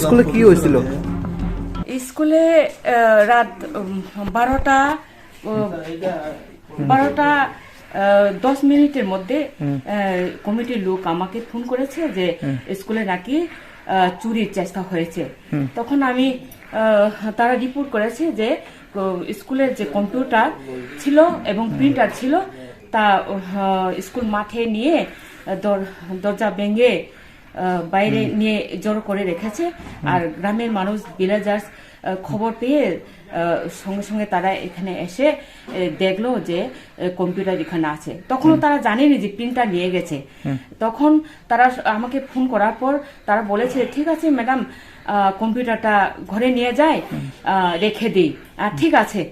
স্কুলে কি হয়েছিল? স্কুলে রাত 12টা 10 মিনিটের মধ্যে কমিটির লোক আমাকে ফোন করেছে যে স্কুলে নাকি চুরির চেষ্টা হয়েছে। তখন আমি তারা রিপোর্ট করেছে যে স্কুলের যে কম্পিউটার ছিল এবং প্রিন্টার ছিল তা স্কুল মাঠে নিয়ে দরজা ভেঙে বাইরে নিয়ে জড়ো করে রেখেছে। আর গ্রামের মানুষ ভিলেজার্স খবর পেয়ে সঙ্গে সঙ্গে তারা এখানে এসে দেখলো যে কম্পিউটার এখানে আছে। তখনও তারা জানেনি যে প্রিন্টার নিয়ে গেছে। তখন তারা আমাকে ফোন করার পর তারা বলেছে ঠিক আছে ম্যাডাম, কম্পিউটারটা ঘরে নিয়ে যায় রেখে দিই। ঠিক আছে,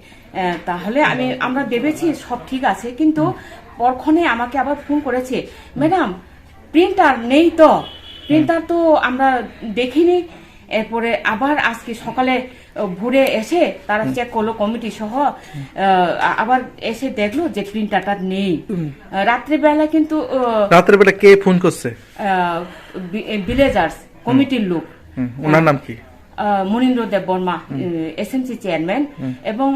তাহলে আমরা ভেবেছি সব ঠিক আছে, কিন্তু পরক্ষণে আমাকে আবার ফোন করেছে, ম্যাডাম প্রিন্টার নেই তো, প্রিন্টার তো আমরা দেখিনি। এরপরে আবার আজকে সকালে ভোরে এসে তারা চেক করলো কমিটি সহ, আবার এসে দেখলো যে প্রিন্টারটা নেই। রাত্রিবেলা কিন্তু রাত্রিবেলা কে ফোন করছে? ভিলেজার্স কমিটির লোক। ওনার নাম কি? মনীন্দ্র দেব বর্মা, এসএমসি চেয়ারম্যান। এবং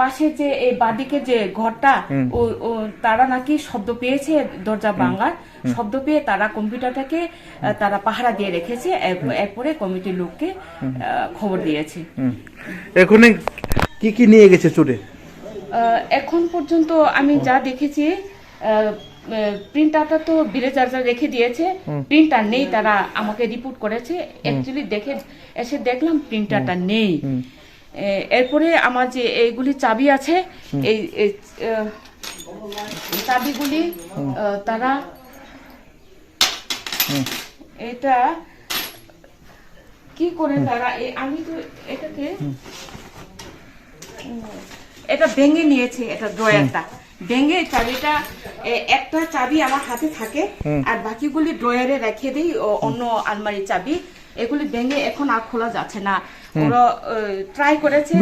পাশে যে এই বাদিকে যে ঘরটা, তারা নাকি শব্দ পেয়েছে, দরজা ভাঙার শব্দ পেয়ে তারা কম্পিউটারটাকে তারা পাহারা দিয়ে রেখেছে। এরপরে কমিটির লোককে খবর দিয়েছে। এখন কি কি নিয়ে গেছে চোরে? এখন পর্যন্ত আমি যা দেখেছি, প্রিন্টারটা তো ভিলেজাররা রেখে দিয়েছে, প্রিন্টার নেই, তারা আমাকে রিপোর্ট করেছে। অ্যাকচুয়ালি এসে দেখলাম প্রিন্টারটা নেই। এরপরে আমার যে এইগুলি চাবি আছে, এই চাবিগুলি তারা এটা কি করে তারা, আমি তো এটাকে এটা ভেঙে নিয়েছে, এটা ড্রয়ারটা ভেঙে চাবিটা, একটা চাবি আমার হাতে থাকে আর বাকিগুলি ড্রয়ারে রেখে দিই, অন্য আলমারির চাবি। এগুলি ভেঙে এখন আর খোলা যাচ্ছে না। ওরা ট্রাই করেছে।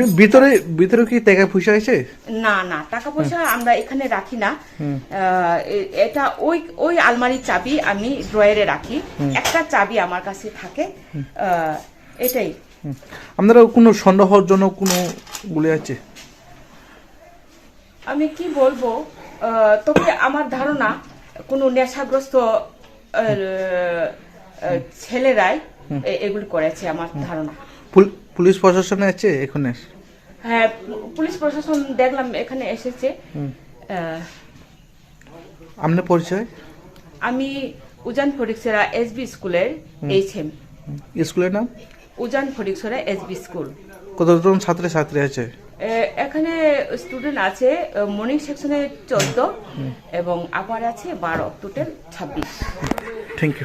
ভিতরে কি টাকা পয়সা আছে? না না, টাকা পয়সা আমরা এখানে রাখি না। এটা ওই আলমারির চাবি আমি ড্রয়ারে রাখি, একটা চাবি আমার কাছে থাকে, এটাই। আপনারা কোনো সন্দেহজনক কোনো গুলি আছে? আমি কি বলবো, তবে আমার ধারণা কোনো নেশাগ্রস্ত ছেলেরাই এগুলি করেছে, আমার ধারণা। পুলিশ প্রশাসন আছে এখানে? হ্যাঁ, পুলিশ প্রশাসন দেখলাম এখানে এসেছে। আপনার পরিচয়? আমি উজান ফটিকছড়া এসবি স্কুলের এইচএম। স্কুলের নাম? উজান ফটিকছড়া এসবি স্কুল। কতজন ছাত্রী আছে এখানে? স্টুডেন্ট আছে মর্নিং সেকশনে 14 এবং আবার আছে 12, টোটাল 26। Thank you.